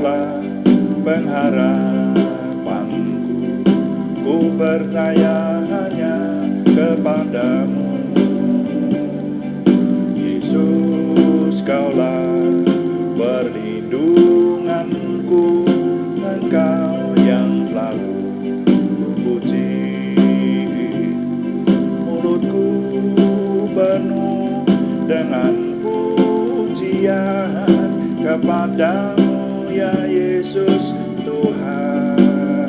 Kaulah pengharapanku, ku percaya hanya kepadamu. Yesus, Kaulah perlindunganku, Engkau yang selalu kupuji. Mulutku penuh dengan pujian kepadamu ya Yesus Tuhan.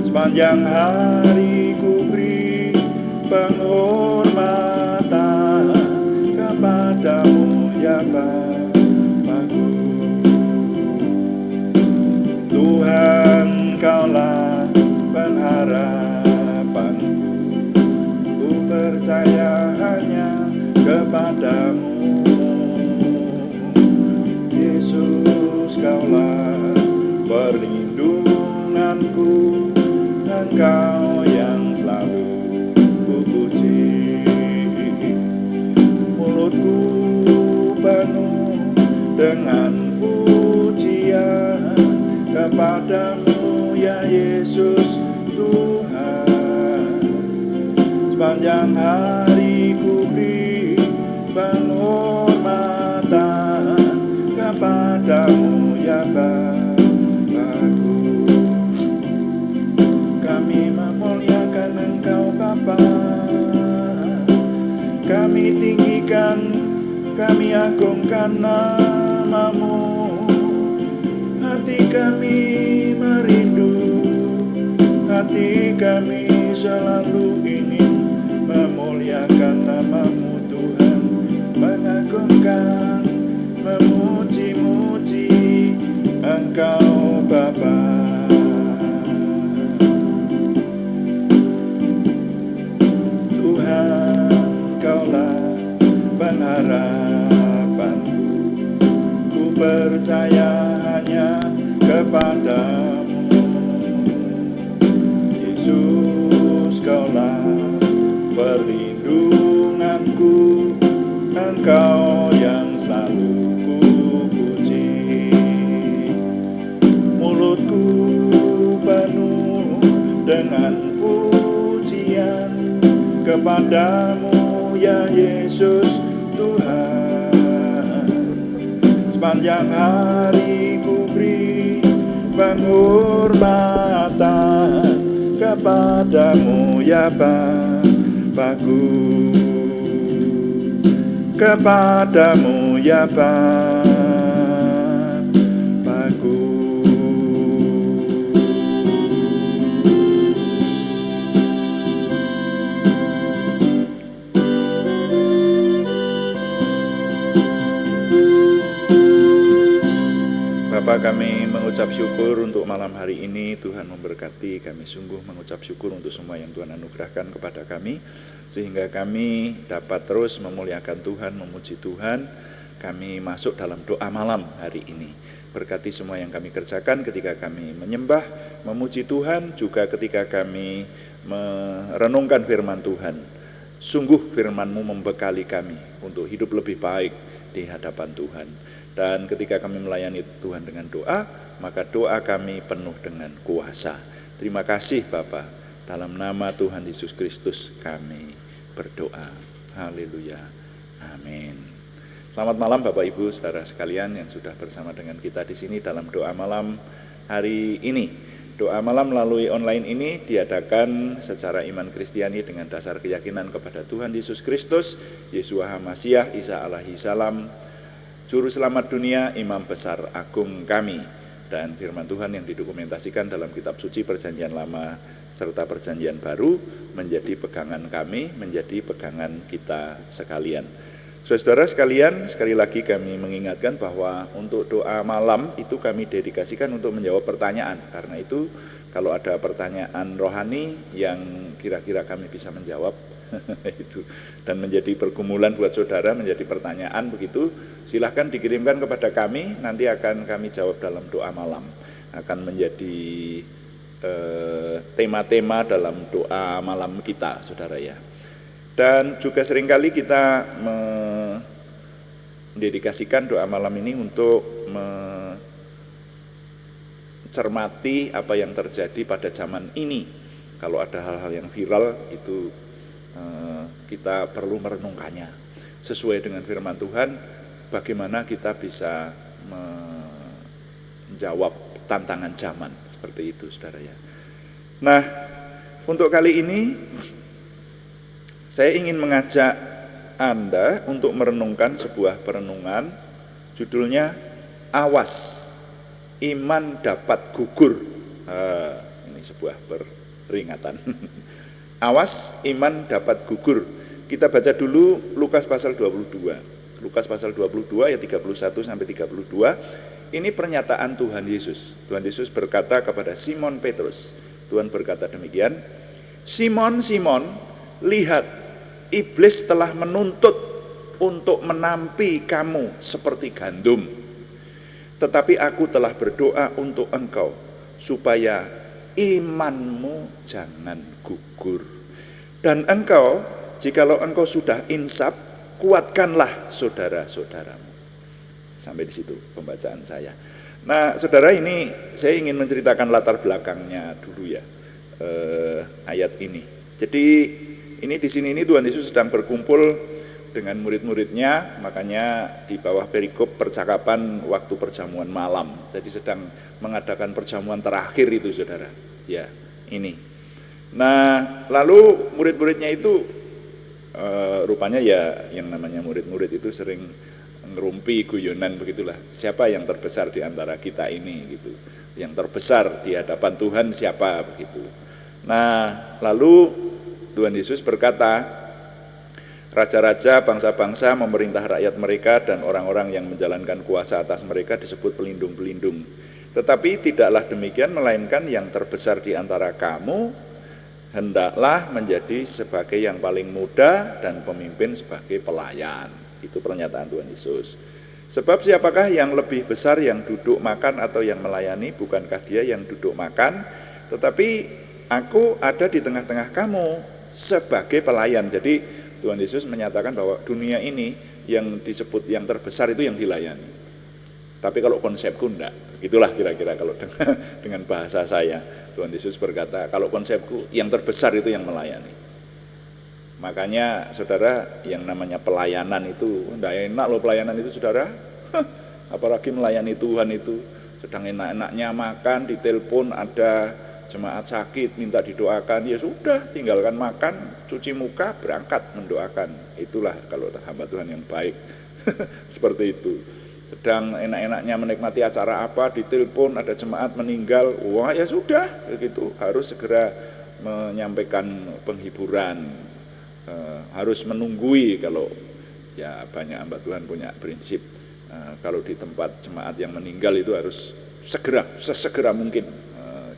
Sepanjang hari ku beri penghormatan kepadamu ya Bapakku. Tuhan, Kaulah pengharapanku, ku percaya hanya kepadamu. Yesus, Kaulah perlindunganku, Engkau yang selalu kupuji. Mulutku penuh dengan pujian kepadamu ya Yesus Tuhan. Sepanjang hari ku beri penghormatan kepadamu ya Bapakku. Kami memuliakan Engkau Bapa, kami tinggikan, kami agungkan nama-Mu. Hati kami merindu, hati kami selalu ingin memuliakan nama-Mu Tuhan, mengagungkan, memuji-muji Engkau Bapa. Tuhan, Kaulah pengharapanku, ku percaya hanya kepadamu. Yesus, Kaulah perlindunganku, Engkau yang selalu kupuji. Mulutku penuh dengan pujian kepadamu ya Yesus Tuhan. Sepanjang hari ku beri penghormatan kepadamu ya Bapakku, kepadamu ya Bapakku. Bapa, kami mengucap syukur untuk malam hari ini. Tuhan memberkati, kami sungguh mengucap syukur untuk semua yang Tuhan anugerahkan kepada kami, sehingga kami dapat terus memuliakan Tuhan, memuji Tuhan. Kami masuk dalam doa malam hari ini. Berkati semua yang kami kerjakan ketika kami menyembah, memuji Tuhan, juga ketika kami merenungkan firman Tuhan. Sungguh firman-Mu membekali kami untuk hidup lebih baik di hadapan Tuhan. Dan ketika kami melayani Tuhan dengan doa, maka doa kami penuh dengan kuasa. Terima kasih Bapa, dalam nama Tuhan Yesus Kristus kami berdoa. Haleluya. Amin. Selamat malam Bapak Ibu Saudara sekalian yang sudah bersama dengan kita di sini dalam doa malam hari ini. Doa malam melalui online ini diadakan secara iman Kristiani dengan dasar keyakinan kepada Tuhan Yesus Kristus, Yeshua HaMasyiah, Isa alaihi salam, Juru Selamat dunia, Imam Besar Agung kami. Dan firman Tuhan yang didokumentasikan dalam kitab suci Perjanjian Lama serta Perjanjian Baru menjadi pegangan kami, menjadi pegangan kita sekalian. Saudara sekalian, sekali lagi kami mengingatkan bahwa untuk doa malam itu kami dedikasikan untuk menjawab pertanyaan. Karena itu kalau ada pertanyaan rohani yang kira-kira kami bisa menjawab itu dan menjadi pergumulan buat saudara, menjadi pertanyaan begitu, silahkan dikirimkan kepada kami, nanti akan kami jawab dalam doa malam. Akan menjadi tema-tema dalam doa malam kita, saudara ya. Dan juga seringkali kita mendedikasikan doa malam ini untuk mencermati apa yang terjadi pada zaman ini. Kalau ada hal-hal yang viral itu kita perlu merenungkannya sesuai dengan firman Tuhan, bagaimana kita bisa menjawab tantangan zaman seperti itu, saudara ya. Nah, untuk kali ini saya ingin mengajak Anda untuk merenungkan sebuah perenungan, judulnya Awas, Iman Dapat Gugur. Ini sebuah peringatan. Awas, iman dapat gugur. Kita baca dulu Lukas pasal 22. Lukas pasal 22 ayat 31 sampai 32. Ini pernyataan Tuhan Yesus. Tuhan Yesus berkata kepada Simon Petrus. Tuhan berkata demikian, Simon, Simon, lihat, iblis telah menuntut untuk menampi kamu seperti gandum. Tetapi aku telah berdoa untuk engkau, supaya imanmu jangan gugur. Dan engkau, jikalau engkau sudah insaf, kuatkanlah saudara-saudaramu. Sampai di situ pembacaan saya. Nah, saudara, ini saya ingin menceritakan latar belakangnya dulu ya, ayat ini. Jadi ini di sini Tuhan Yesus sedang berkumpul dengan murid-muridnya, makanya di bawah perikop percakapan waktu perjamuan malam. Jadi sedang mengadakan perjamuan terakhir itu, saudara. Ya, ini. Nah, lalu murid-muridnya itu rupanya ya yang namanya murid-murid itu sering ngerumpi guyonan begitulah. Siapa yang terbesar di antara kita ini gitu. Yang terbesar di hadapan Tuhan siapa begitu. Nah, lalu Tuhan Yesus berkata, raja-raja, bangsa-bangsa memerintah rakyat mereka dan orang-orang yang menjalankan kuasa atas mereka disebut pelindung-pelindung. Tetapi tidaklah demikian, melainkan yang terbesar di antara kamu hendaklah menjadi sebagai yang paling muda dan pemimpin sebagai pelayan. Itu pernyataan Tuhan Yesus. Sebab siapakah yang lebih besar, yang duduk makan atau yang melayani? Bukankah dia yang duduk makan? Tetapi aku ada di tengah-tengah kamu sebagai pelayan. Jadi Tuhan Yesus menyatakan bahwa dunia ini yang disebut yang terbesar itu yang dilayani. Tapi kalau konsepku enggak, itulah kira-kira kalau dengan bahasa saya. Tuhan Yesus berkata, kalau konsepku yang terbesar itu yang melayani. Makanya saudara, yang namanya pelayanan itu, enggak enak loh pelayanan itu, saudara. Apalagi melayani Tuhan itu, sedang enak-enaknya makan, ditelepon ada jemaat sakit, minta didoakan, ya sudah, tinggalkan makan, cuci muka, berangkat mendoakan. Itulah kalau hamba Tuhan yang baik. Seperti itu. Sedang enak-enaknya menikmati acara apa, ditelepon ada jemaat meninggal, wah ya sudah, begitu, harus segera menyampaikan penghiburan, harus menunggui. Kalau ya banyak hamba Tuhan punya prinsip, kalau di tempat jemaat yang meninggal itu harus sesegera mungkin,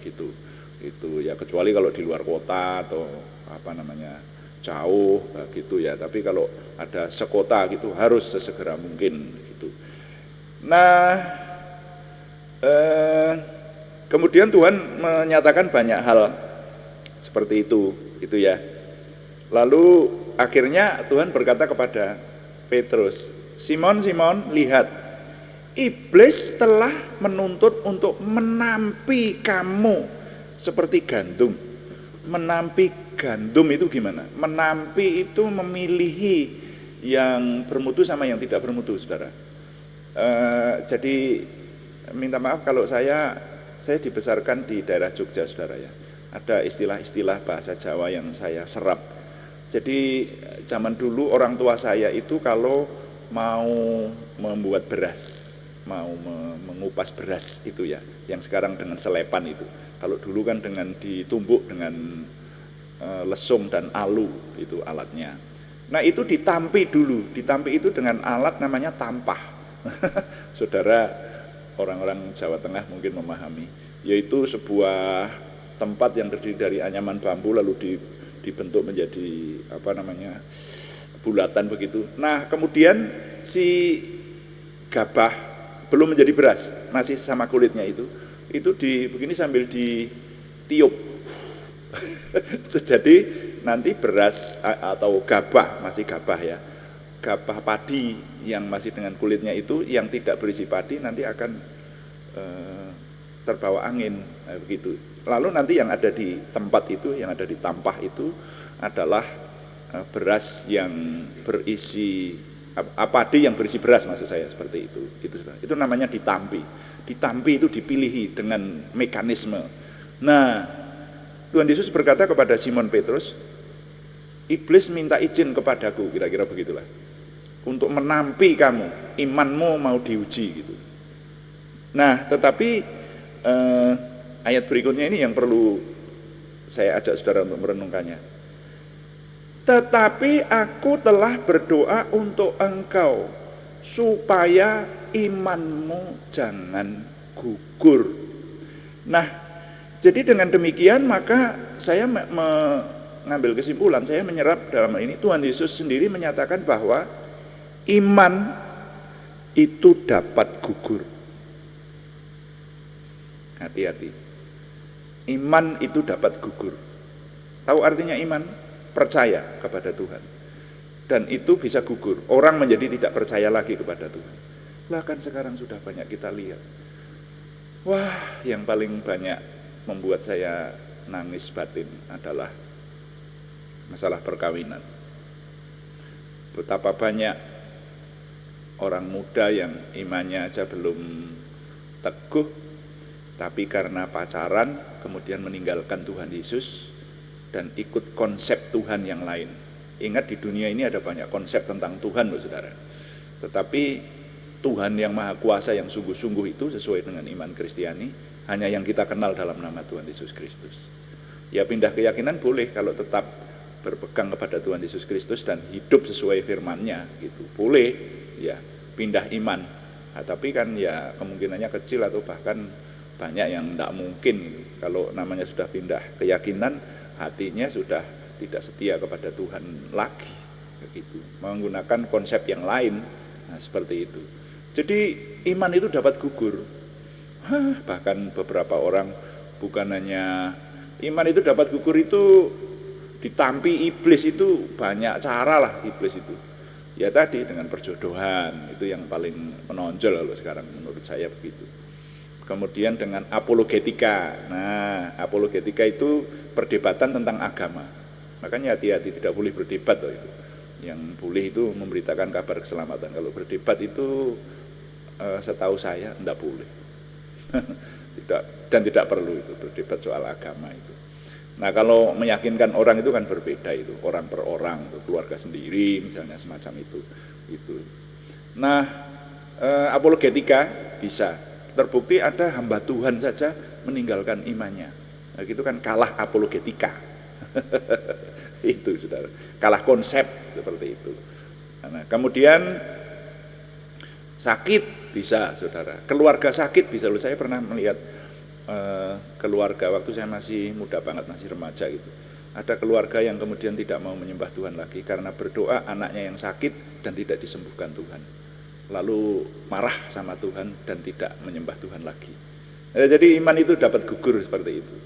gitu. Itu ya, kecuali kalau di luar kota atau apa namanya jauh gitu ya, tapi kalau ada sekota gitu harus sesegera mungkin gitu. Nah, kemudian Tuhan menyatakan banyak hal seperti itu, gitu ya. Lalu akhirnya Tuhan berkata kepada Petrus, Simon, Simon, lihat, iblis telah menuntut untuk menampi kamu seperti gandum. Menampi gandum itu gimana? Menampi itu memilihi yang bermutu sama yang tidak bermutu, saudara. Jadi minta maaf kalau saya dibesarkan di daerah Jogja, saudara ya. Ada istilah-istilah bahasa Jawa yang saya serap. Jadi zaman dulu orang tua saya itu kalau mau membuat beras, mau mengupas beras itu ya, yang sekarang dengan selepan itu. Kalau dulu kan dengan ditumbuk dengan lesung dan alu itu alatnya. Nah itu ditampi dulu, ditampi itu dengan alat namanya tampah. Saudara, orang-orang Jawa Tengah mungkin memahami, yaitu sebuah tempat yang terdiri dari anyaman bambu lalu dibentuk menjadi apa namanya bulatan begitu. Nah kemudian si gabah belum menjadi beras, masih sama kulitnya itu begini sambil ditiup. Jadi nanti beras atau gabah, masih gabah ya, gabah padi yang masih dengan kulitnya itu yang tidak berisi padi nanti akan terbawa angin, begitu. Lalu nanti yang ada di tempat itu, yang ada di tampah itu adalah beras yang berisi padi yang berisi beras, maksud saya seperti itu. Itu namanya ditampi. Ditampi itu dipilihi dengan mekanisme. Nah, Tuhan Yesus berkata kepada Simon Petrus, iblis minta izin kepadaku, kira-kira begitulah, untuk menampi kamu, imanmu mau diuji gitu. Nah, tetapi ayat berikutnya ini yang perlu saya ajak saudara untuk merenungkannya. Tetapi aku telah berdoa untuk engkau supaya imanmu jangan gugur. Nah, jadi dengan demikian maka saya mengambil kesimpulan, saya menyerap dalam hal ini Tuhan Yesus sendiri menyatakan bahwa iman itu dapat gugur. Hati-hati. Iman itu dapat gugur. Tahu artinya iman? Percaya kepada Tuhan. Dan itu bisa gugur. Orang menjadi tidak percaya lagi kepada Tuhan. Lah kan sekarang sudah banyak kita lihat. Wah, yang paling banyak membuat saya nangis batin adalah masalah perkawinan. Betapa banyak orang muda yang imannya aja belum teguh, tapi karena pacaran kemudian meninggalkan Tuhan Yesus dan ikut konsep Tuhan yang lain. Ingat, di dunia ini ada banyak konsep tentang Tuhan loh saudara. Tetapi Tuhan yang Maha Kuasa yang sungguh-sungguh itu sesuai dengan iman Kristiani hanya yang kita kenal dalam nama Tuhan Yesus Kristus. Ya, pindah keyakinan boleh kalau tetap berpegang kepada Tuhan Yesus Kristus dan hidup sesuai firman-Nya gitu. Boleh ya pindah iman. Nah, tapi kan ya kemungkinannya kecil atau bahkan banyak yang tidak mungkin gitu. Kalau namanya sudah pindah keyakinan, hatinya sudah tidak setia kepada Tuhan lagi, begitu. Menggunakan konsep yang lain, nah seperti itu. Jadi iman itu dapat gugur. Bahkan beberapa orang bukan hanya iman itu dapat gugur itu ditampi iblis, itu banyak cara lah iblis itu. Ya tadi dengan perjodohan, itu yang paling menonjol kalau sekarang menurut saya begitu. Kemudian dengan apologetika. Nah, apologetika itu perdebatan tentang agama. Makanya hati-hati, tidak boleh berdebat loh itu. Yang boleh itu memberitakan kabar keselamatan. Kalau berdebat itu setahu saya tidak boleh. tidak perlu itu berdebat soal agama itu. Nah, kalau meyakinkan orang itu kan berbeda itu, orang per orang, keluarga sendiri misalnya semacam itu. Nah, apologetika bisa. Terbukti ada hamba Tuhan saja meninggalkan imannya. Nah, gitu kan kalah apologetika. Itu saudara, kalah konsep seperti itu. Nah, kemudian sakit bisa saudara, keluarga sakit bisa. Saya pernah melihat keluarga waktu saya masih muda banget, masih remaja gitu. Ada keluarga yang kemudian tidak mau menyembah Tuhan lagi karena berdoa anaknya yang sakit dan tidak disembuhkan Tuhan. Lalu marah sama Tuhan dan tidak menyembah Tuhan lagi. Jadi iman itu dapat gugur seperti itu.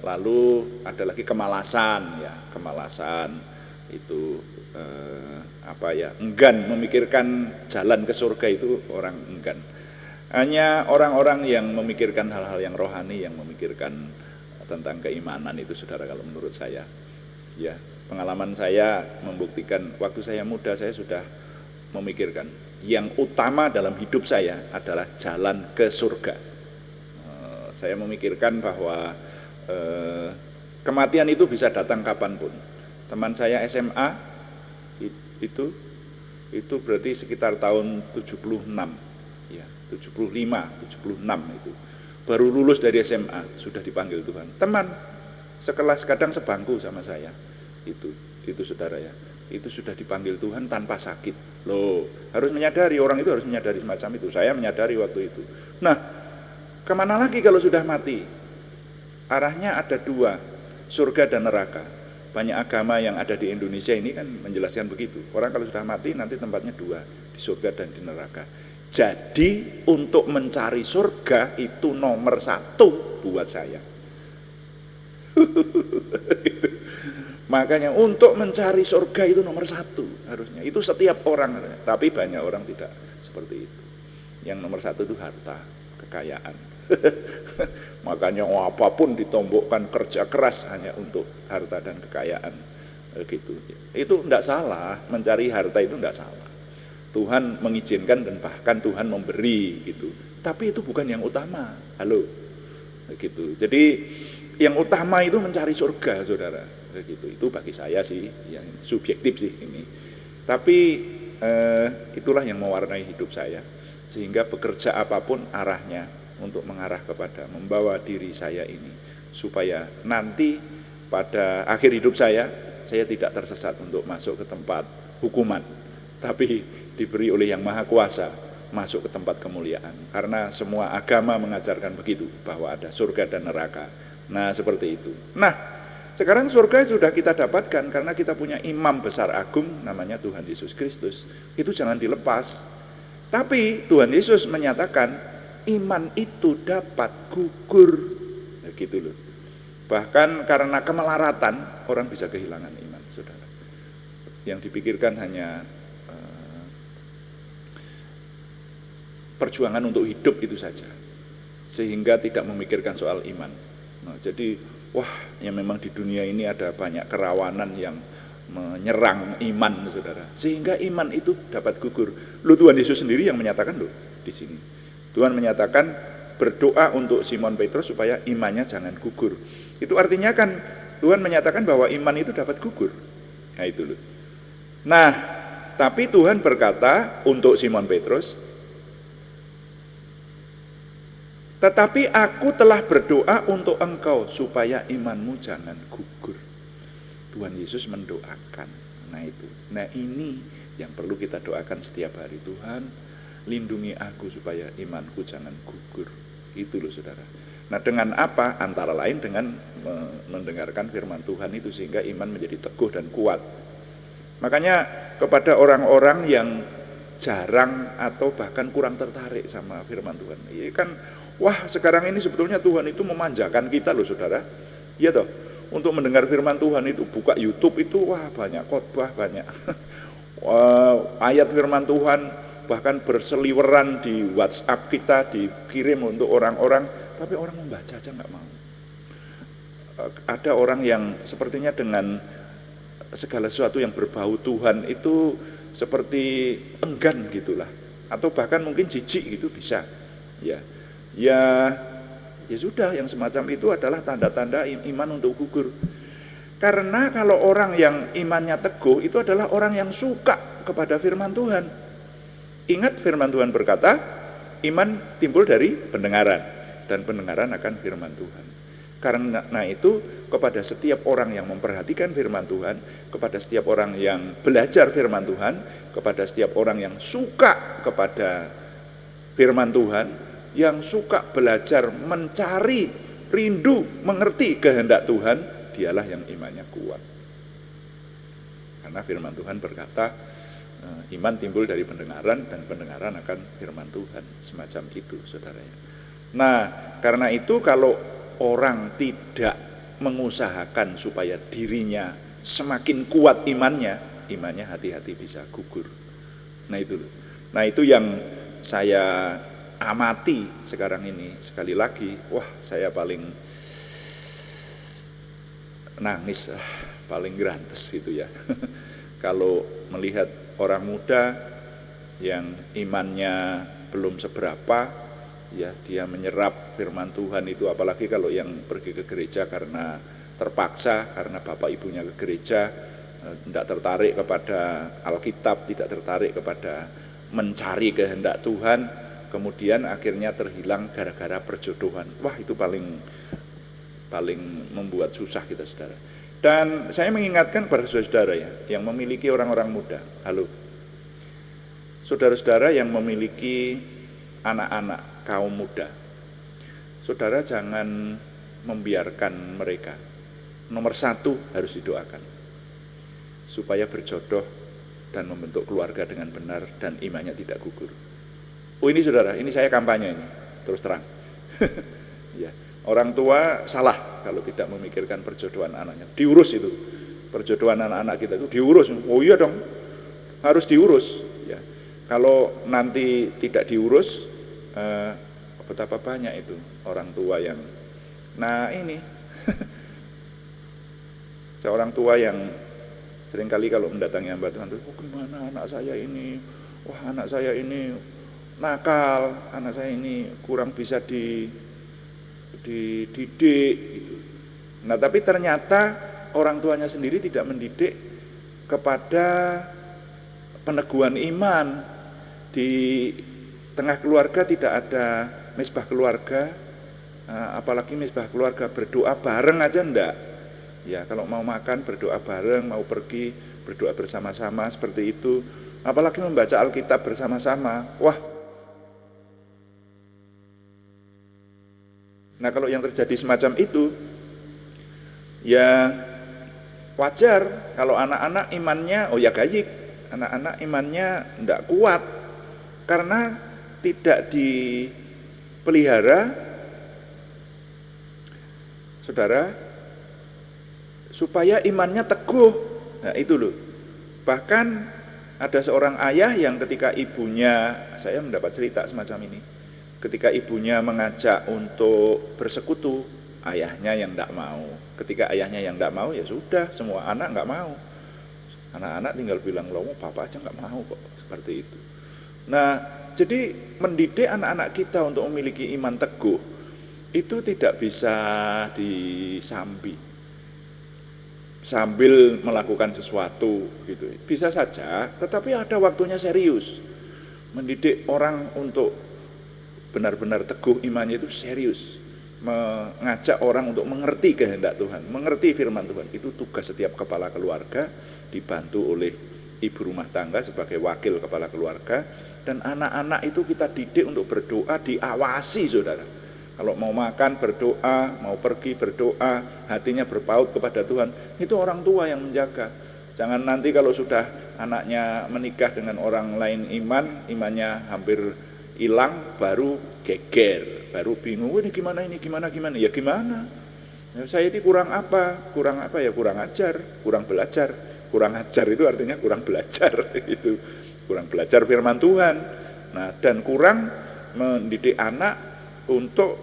Lalu ada lagi kemalasan ya, kemalasan itu enggan memikirkan jalan ke surga, itu orang enggan. Hanya orang-orang yang memikirkan hal-hal yang rohani, yang memikirkan tentang keimanan itu saudara, kalau menurut saya. Ya, pengalaman saya membuktikan waktu saya muda saya sudah memikirkan yang utama dalam hidup saya adalah jalan ke surga. Saya memikirkan bahwa kematian itu bisa datang kapanpun. Teman saya SMA itu berarti sekitar tahun 76 ya, 75, 76 itu. Baru lulus dari SMA sudah dipanggil Tuhan. Teman sekelas kadang sebangku sama saya. Itu saudara ya. Itu sudah dipanggil Tuhan tanpa sakit. Loh, harus menyadari, orang itu harus menyadari semacam itu. Saya menyadari waktu itu. Nah, kemana lagi kalau sudah mati? Arahnya ada dua, surga dan neraka. Banyak agama yang ada di Indonesia ini kan menjelaskan begitu. Orang kalau sudah mati nanti tempatnya dua, di surga dan di neraka. Jadi untuk mencari surga itu nomor satu buat saya. Makanya untuk mencari surga itu nomor satu harusnya. Itu setiap orang, tapi banyak orang tidak seperti itu. Yang nomor satu itu harta, kekayaan. Makanya apapun ditombokkan, kerja keras hanya untuk harta dan kekayaan gitu. Itu enggak salah, mencari harta itu enggak salah. Tuhan mengizinkan dan bahkan Tuhan memberi gitu. Tapi itu bukan yang utama. Halo. Gitu. Jadi yang utama itu mencari surga, Saudara. Gitu. Itu bagi saya sih yang subjektif sih ini. Tapi itulah yang mewarnai hidup saya. Sehingga bekerja apapun arahnya untuk mengarah kepada membawa diri saya ini supaya nanti pada akhir hidup saya tidak tersesat untuk masuk ke tempat hukuman, tapi diberi oleh Yang Maha Kuasa masuk ke tempat kemuliaan. Karena semua agama mengajarkan begitu, bahwa ada surga dan neraka. Nah, seperti itu. Nah, sekarang surga sudah kita dapatkan karena kita punya imam besar agung namanya Tuhan Yesus Kristus. Itu jangan dilepas. Tapi Tuhan Yesus menyatakan iman itu dapat gugur, nah, gitu loh. Bahkan karena kemelaratan orang bisa kehilangan iman, Saudara. Yang dipikirkan hanya perjuangan untuk hidup itu saja, sehingga tidak memikirkan soal iman. Nah, jadi ya memang di dunia ini ada banyak kerawanan yang menyerang iman, Saudara, sehingga iman itu dapat gugur. Tuhan Yesus sendiri yang menyatakan di sini. Tuhan menyatakan berdoa untuk Simon Petrus supaya imannya jangan gugur. Itu artinya kan Tuhan menyatakan bahwa iman itu dapat gugur. Nah, itu loh. Nah, tapi Tuhan berkata untuk Simon Petrus, tetapi aku telah berdoa untuk engkau supaya imanmu jangan gugur. Tuhan Yesus mendoakan. Nah, itu. Nah, ini yang perlu kita doakan setiap hari. Tuhan, lindungi aku supaya imanku jangan gugur. Itu loh, Saudara. Nah, dengan apa? Antara lain dengan mendengarkan firman Tuhan itu, sehingga iman menjadi teguh dan kuat. Makanya kepada orang-orang yang jarang atau bahkan kurang tertarik sama firman Tuhan, ya kan, sekarang ini sebetulnya Tuhan itu memanjakan kita loh, Saudara. Iya toh, untuk mendengar firman Tuhan itu buka YouTube itu banyak khotbah, banyak ayat firman Tuhan, bahkan berseliweran di WhatsApp kita, dikirim untuk orang-orang, tapi orang membaca aja nggak mau. Ada orang yang sepertinya dengan segala sesuatu yang berbau Tuhan itu seperti enggan gitulah, atau bahkan mungkin jijik gitu bisa. Ya sudah, yang semacam itu adalah tanda-tanda iman untuk gugur. Karena kalau orang yang imannya teguh itu adalah orang yang suka kepada firman Tuhan. Ingat firman Tuhan berkata, iman timbul dari pendengaran, dan pendengaran akan firman Tuhan. Karena itu kepada setiap orang yang memperhatikan firman Tuhan, kepada setiap orang yang belajar firman Tuhan, kepada setiap orang yang suka kepada firman Tuhan, yang suka belajar, mencari, rindu, mengerti kehendak Tuhan, dialah yang imannya kuat. Karena firman Tuhan berkata, iman timbul dari pendengaran, dan pendengaran akan firman Tuhan. Semacam itu, Saudara. Nah, karena itu kalau orang tidak mengusahakan supaya dirinya semakin kuat imannya hati-hati bisa gugur. Nah, itu loh. Nah, itu yang saya amati sekarang ini. Sekali lagi, saya paling nangis, paling grantes gitu ya. Kalau melihat orang muda yang imannya belum seberapa, ya dia menyerap firman Tuhan itu, apalagi kalau yang pergi ke gereja karena terpaksa, karena bapak ibunya ke gereja, tidak tertarik kepada Alkitab, tidak tertarik kepada mencari kehendak Tuhan, kemudian akhirnya terhilang gara-gara perjodohan. Itu paling membuat susah kita, Saudara. Dan saya mengingatkan kepada saudara ya, yang memiliki orang-orang muda. Halo, saudara-saudara yang memiliki anak-anak kaum muda, saudara jangan membiarkan mereka. Nomor satu harus didoakan, supaya berjodoh dan membentuk keluarga dengan benar dan imannya tidak gugur. Ini saudara, ini saya kampanye ini, terus terang. Ya. Orang tua salah kalau tidak memikirkan perjodohan anaknya. Diurus itu, perjodohan anak-anak kita itu diurus. Oh iya dong, harus diurus. Ya. Kalau nanti tidak diurus, betapa banyak itu orang tua yang, nah ini seorang tua yang seringkali kalau mendatangi hamba Tuhan tuh, oh gimana anak saya ini, wah anak saya ini nakal, anak saya ini kurang bisa dididik gitu. Nah tapi ternyata orang tuanya sendiri tidak mendidik kepada peneguhan iman. Di tengah keluarga tidak ada mesbah keluarga, apalagi mesbah keluarga berdoa bareng aja enggak. Ya kalau mau makan berdoa bareng, mau pergi berdoa bersama-sama seperti itu. Apalagi membaca Alkitab bersama-sama. Wah. Nah kalau yang terjadi semacam itu, ya wajar kalau anak-anak imannya, oh ya gayik, anak-anak imannya enggak kuat. Karena tidak dipelihara, saudara, supaya imannya teguh. Nah itu loh. Bahkan ada seorang ayah yang ketika ibunya, saya mendapat cerita semacam ini, ketika ibunya mengajak untuk bersekutu, ayahnya yang tidak mau. Ketika ayahnya yang tidak mau, ya sudah, semua anak nggak mau. Anak-anak tinggal bilang, loh papa aja nggak mau kok, seperti itu. Nah, jadi mendidik anak-anak kita untuk memiliki iman teguh itu tidak bisa disambi sambil melakukan sesuatu gitu. Bisa saja, tetapi ada waktunya serius. Mendidik orang untuk benar-benar teguh imannya itu serius. Mengajak orang untuk mengerti kehendak Tuhan, mengerti firman Tuhan. Itu tugas setiap kepala keluarga, dibantu oleh ibu rumah tangga sebagai wakil kepala keluarga. Dan anak-anak itu kita didik untuk berdoa, diawasi saudara. Kalau mau makan berdoa, mau pergi berdoa, hatinya berpaut kepada Tuhan, itu orang tua yang menjaga. Jangan nanti kalau sudah anaknya menikah dengan orang lain imannya hampir hilang, baru geger, baru bingung, ini gimana, ya gimana? Ya, saya ini kurang apa ya, kurang ajar, kurang belajar. Kurang ajar itu artinya kurang belajar itu, kurang belajar firman Tuhan. Nah, dan kurang mendidik anak untuk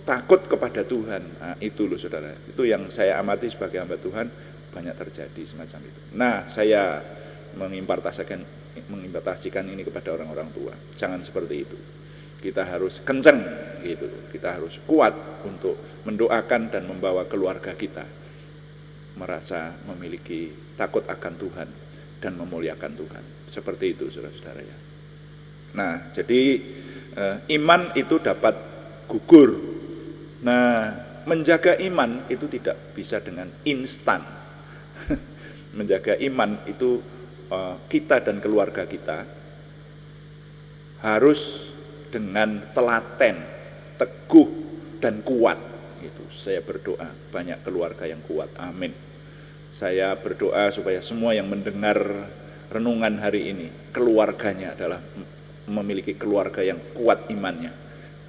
takut kepada Tuhan. Nah, itu loh saudara. Itu yang saya amati sebagai hamba Tuhan, banyak terjadi semacam itu. Nah, saya mengimpartasikan ini kepada orang-orang tua. Jangan seperti itu. Kita harus kenceng gitu. Kita harus kuat untuk mendoakan dan membawa keluarga kita merasa memiliki takut akan Tuhan dan memuliakan Tuhan. Seperti itu saudara-saudara ya. Nah, jadi iman itu dapat gugur. Nah, menjaga iman itu tidak bisa dengan instan. Menjaga iman itu kita dan keluarga kita harus dengan telaten, teguh dan kuat. Gitu. Saya berdoa banyak keluarga yang kuat. Amin. Saya berdoa supaya semua yang mendengar renungan hari ini, keluarganya adalah memiliki keluarga yang kuat imannya.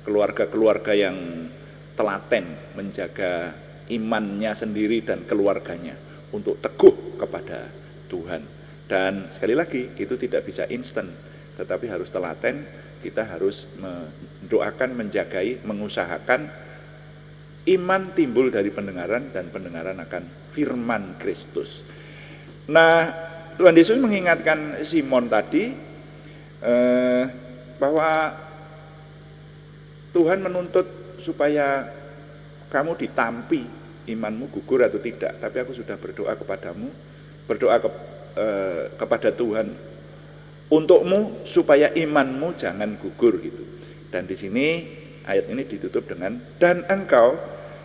Keluarga-keluarga yang telaten menjaga imannya sendiri dan keluarganya untuk teguh kepada Tuhan. Dan sekali lagi, itu tidak bisa instan, tetapi harus telaten. Kita harus mendoakan, menjagai, mengusahakan iman timbul dari pendengaran, dan pendengaran akan firman Kristus. Nah, Tuhan Yesus mengingatkan Simon tadi bahwa Tuhan menuntut supaya kamu ditampi imanmu gugur atau tidak. Tapi aku sudah berdoa kepadamu, kepada Tuhan untukmu supaya imanmu jangan gugur gitu. Dan di sini ayat ini ditutup dengan, dan engkau,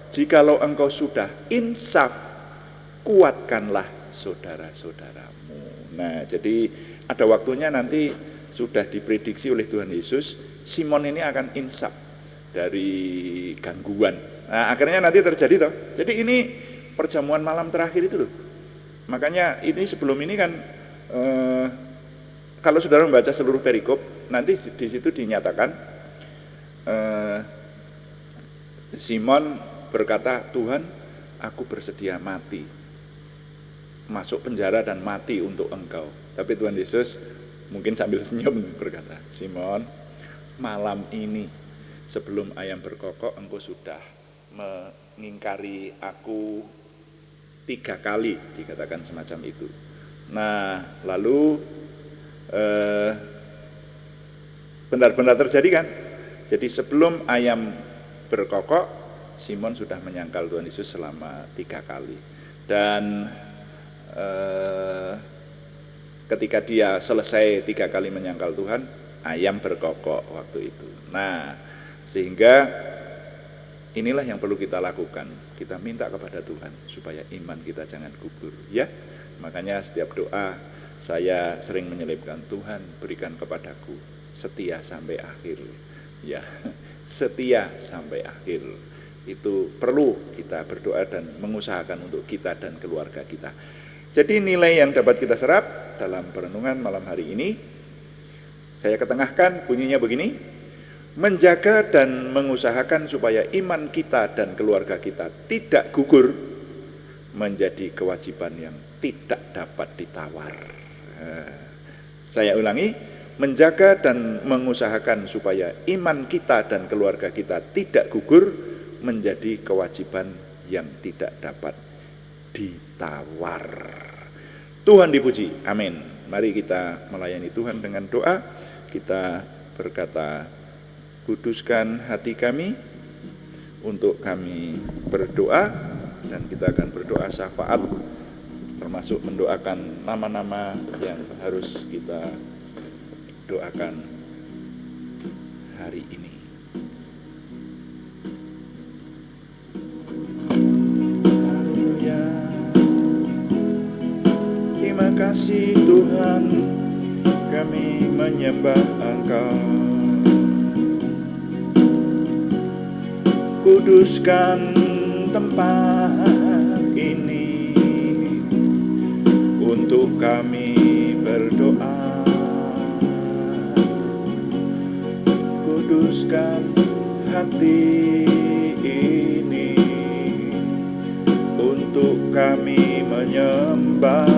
jikalau engkau sudah insaf, kuatkanlah saudara-saudaramu. Nah, jadi ada waktunya nanti sudah diprediksi oleh Tuhan Yesus, Simon ini akan insaf dari gangguan. Nah, akhirnya nanti terjadi toh. Jadi ini perjamuan malam terakhir itu loh. Makanya ini sebelum ini kan kalau saudara membaca seluruh perikop, nanti di situ dinyatakan Simon berkata, Tuhan, aku bersedia mati, masuk penjara dan mati untuk engkau. Tapi Tuhan Yesus mungkin sambil senyum berkata, Simon, malam ini sebelum ayam berkokok engkau sudah mengingkari aku 3 kali, dikatakan semacam itu. Nah, lalu benar-benar terjadi kan? Jadi sebelum ayam berkokok, Simon sudah menyangkal Tuhan Yesus selama 3 kali. Dan ketika dia selesai 3 kali menyangkal Tuhan, ayam berkokok waktu itu. Nah, sehingga inilah yang perlu kita lakukan. Kita minta kepada Tuhan supaya iman kita jangan gugur, ya. Makanya setiap doa saya sering menyelipkan, Tuhan berikan kepadaku setia sampai akhir. Ya, setia sampai akhir. Itu perlu kita berdoa dan mengusahakan untuk kita dan keluarga kita. Jadi nilai yang dapat kita serap dalam perenungan malam hari ini, saya ketengahkan bunyinya begini: menjaga dan mengusahakan supaya iman kita dan keluarga kita tidak gugur menjadi kewajiban yang tidak dapat ditawar. Saya ulangi, menjaga dan mengusahakan supaya iman kita dan keluarga kita tidak gugur menjadi kewajiban yang tidak dapat ditawar. Tuhan dipuji, amin. Mari kita melayani Tuhan dengan doa. Kita berkata, kuduskan hati kami untuk kami berdoa, dan kita akan berdoa syafaat, termasuk mendoakan nama-nama yang harus kita doakan hari ini. Haleluya. Terima kasih Tuhan, kami menyembah Engkau. Kuduskan tempat ini untuk kami berdoa. Kuduskan hati ini untuk kami menyembah.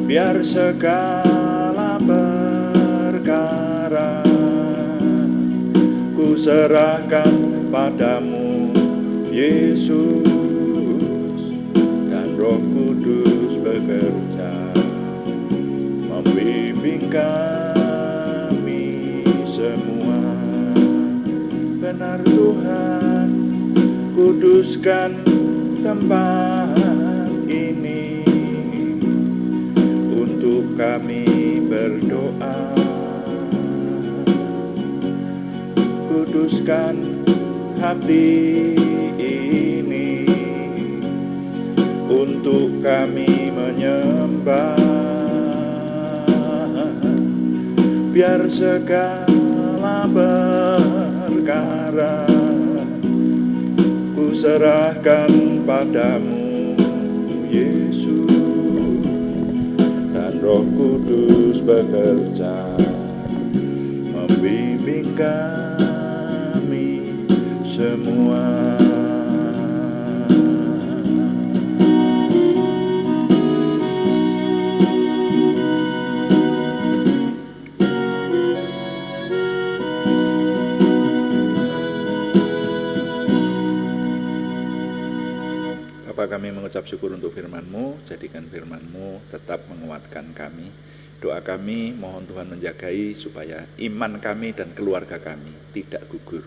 Biar segala perkara ku serahkan padamu, Yesus, dan Roh Kudus bekerja membimbing kami semua. Benar Tuhan, kuduskan tempat ini untuk kami berdoa. Kuduskan hati ini untuk kami menyembah. Biar segala perkara ku serahkan padamu, Yesus, dan Roh Kudus bekerja membimbing kami semua. Bapa, kami mengucap syukur untuk firman-Mu, jadikan firman-Mu tetap menguatkan kami. Doa kami, mohon Tuhan menjagai supaya iman kami dan keluarga kami tidak gugur.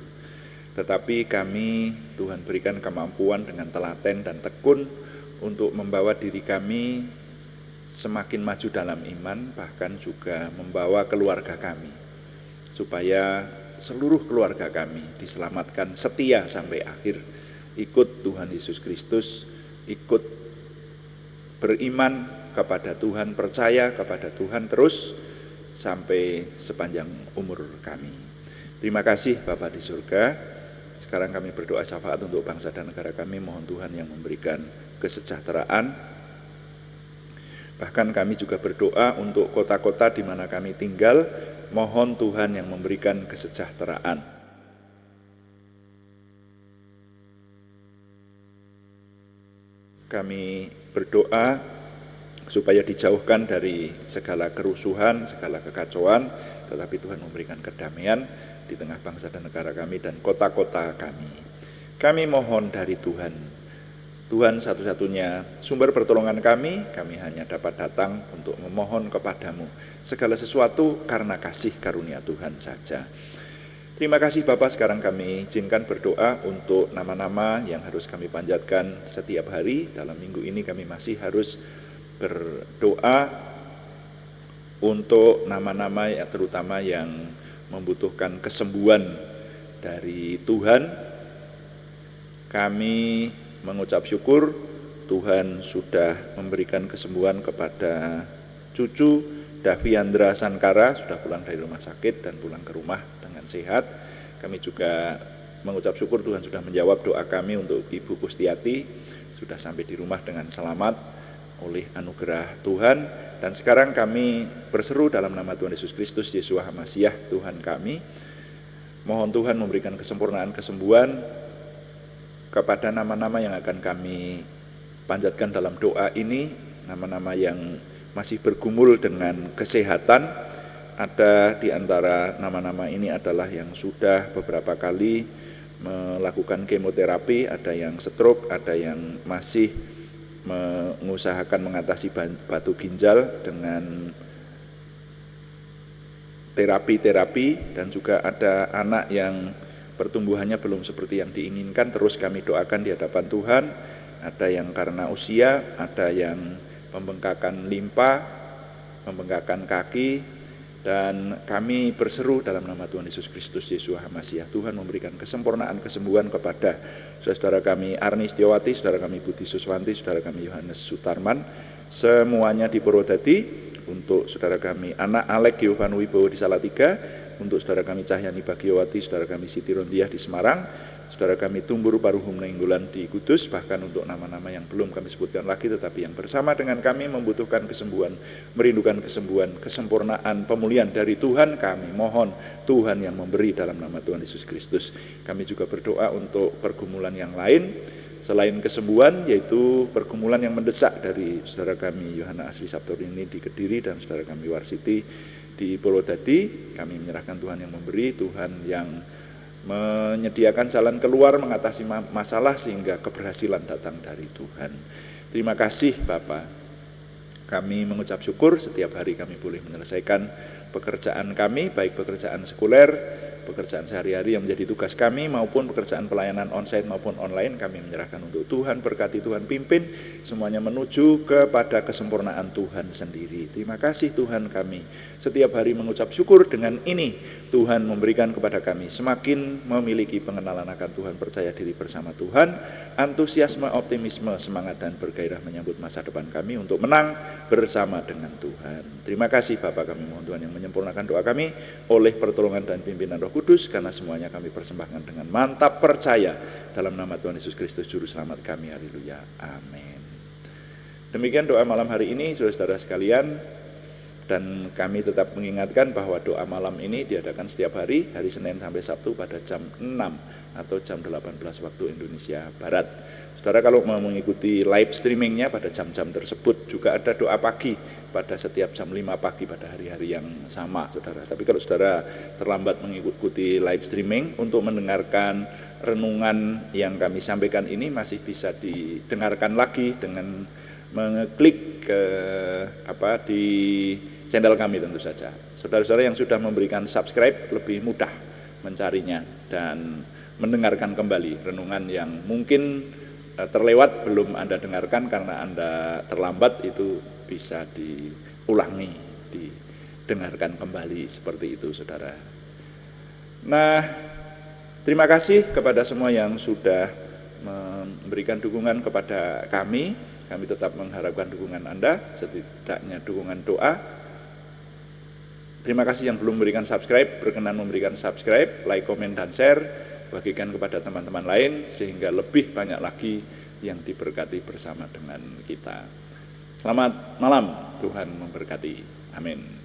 Tetapi kami, Tuhan berikan kemampuan dengan telaten dan tekun untuk membawa diri kami semakin maju dalam iman, bahkan juga membawa keluarga kami, supaya seluruh keluarga kami diselamatkan setia sampai akhir, ikut Tuhan Yesus Kristus, ikut beriman kepada Tuhan, percaya kepada Tuhan terus sampai sepanjang umur kami. Terima kasih Bapa di surga. Sekarang kami berdoa syafaat untuk bangsa dan negara kami. Mohon Tuhan yang memberikan kesejahteraan. Bahkan kami juga berdoa untuk kota-kota di mana kami tinggal. Mohon Tuhan yang memberikan kesejahteraan. Kami berdoa supaya dijauhkan dari segala kerusuhan, segala kekacauan, tetapi Tuhan memberikan kedamaian di tengah bangsa dan negara kami dan kota-kota kami. Kami mohon dari Tuhan, Tuhan satu-satunya sumber pertolongan kami hanya dapat datang untuk memohon kepadamu segala sesuatu karena kasih karunia Tuhan saja. Terima kasih Bapak, sekarang kami izinkan berdoa untuk nama-nama yang harus kami panjatkan setiap hari. Dalam minggu ini kami masih harus berdoa untuk nama-nama yang terutama yang membutuhkan kesembuhan dari Tuhan. Kami mengucap syukur Tuhan sudah memberikan kesembuhan kepada cucu Daviandra Sankara, sudah pulang dari rumah sakit dan pulang ke rumah dengan sehat. Kami juga mengucap syukur Tuhan sudah menjawab doa kami untuk Ibu Kustiati, sudah sampai di rumah dengan selamat oleh anugerah Tuhan. Dan sekarang kami berseru dalam nama Tuhan Yesus Kristus, Yeshua HaMasyiah Tuhan kami, mohon Tuhan memberikan kesempurnaan kesembuhan kepada nama-nama yang akan kami panjatkan dalam doa ini, nama-nama yang masih bergumul dengan kesehatan. Ada di antara nama-nama ini adalah yang sudah beberapa kali melakukan kemoterapi, ada yang stroke, ada yang masih mengusahakan mengatasi batu ginjal dengan terapi-terapi, dan juga ada anak yang pertumbuhannya belum seperti yang diinginkan. Terus kami doakan di hadapan Tuhan. Ada yang karena usia, ada yang pembengkakan limpa, pembengkakan kaki, dan kami berseru dalam nama Tuhan Yesus Kristus, Yeshua HaMasyiah, Tuhan memberikan kesempurnaan kesembuhan kepada saudara kami Arni Setiawati, saudara kami Budi Suswanti, saudara kami Yohanes Sutarman, semuanya di Purwodadi, untuk saudara kami anak Alek Giovanni Wibowo di Salatiga, untuk saudara kami Cahyani Bagiowati, saudara kami Siti Rondiah di Semarang, saudara kami Tumbur Paruhum Nainggolan di Kudus, bahkan untuk nama-nama yang belum kami sebutkan lagi tetapi yang bersama dengan kami membutuhkan kesembuhan, merindukan kesembuhan, kesempurnaan, pemulihan dari Tuhan, kami mohon Tuhan yang memberi dalam nama Tuhan Yesus Kristus. Kami juga berdoa untuk pergumulan yang lain selain kesembuhan, yaitu pergumulan yang mendesak dari saudara kami Yohana Asri Sabtorini di Kediri dan saudara kami Warsiti di Purwodadi. Kami menyerahkan Tuhan yang memberi, Tuhan yang menyediakan jalan keluar mengatasi masalah sehingga keberhasilan datang dari Tuhan. Terima kasih Bapak. Kami mengucap syukur setiap hari kami boleh menyelesaikan pekerjaan kami, baik pekerjaan sekuler, pekerjaan sehari-hari yang menjadi tugas kami, maupun pekerjaan pelayanan onsite maupun online. Kami menyerahkan untuk Tuhan, berkati Tuhan pimpin, semuanya menuju kepada kesempurnaan Tuhan sendiri. Terima kasih Tuhan, kami setiap hari mengucap syukur. Dengan ini Tuhan memberikan kepada kami semakin memiliki pengenalan akan Tuhan, percaya diri bersama Tuhan, antusiasme, optimisme, semangat dan bergairah menyambut masa depan kami untuk menang bersama dengan Tuhan. Terima kasih Bapak, kami mohon Tuhan yang menyempurnakan doa kami oleh pertolongan dan pimpinan Roh Kudus, karena semuanya kami persembahkan dengan mantap percaya dalam nama Tuhan Yesus Kristus Juru Selamat kami. Haleluya, amin. Demikian doa malam hari ini saudara-saudara sekalian, dan kami tetap mengingatkan bahwa doa malam ini diadakan setiap hari Senin sampai Sabtu pada jam 6 atau jam 18 waktu Indonesia Barat. Saudara kalau mau mengikuti live streamingnya pada jam-jam tersebut, juga ada doa pagi pada setiap jam 5 pagi pada hari-hari yang sama saudara. Tapi kalau saudara terlambat mengikuti live streaming, untuk mendengarkan renungan yang kami sampaikan ini masih bisa didengarkan lagi dengan mengeklik ke di channel kami tentu saja. Saudara-saudara yang sudah memberikan subscribe lebih mudah mencarinya dan mendengarkan kembali renungan yang mungkin terlewat belum Anda dengarkan karena Anda terlambat, itu bisa diulangi, didengarkan kembali seperti itu saudara. Nah, terima kasih kepada semua yang sudah memberikan dukungan kepada kami. Kami tetap mengharapkan dukungan Anda, setidaknya dukungan doa. Terima kasih yang belum memberikan subscribe, berkenan memberikan subscribe, like, komen, dan share, bagikan kepada teman-teman lain sehingga lebih banyak lagi yang diberkati bersama dengan kita. Selamat malam, Tuhan memberkati. Amin.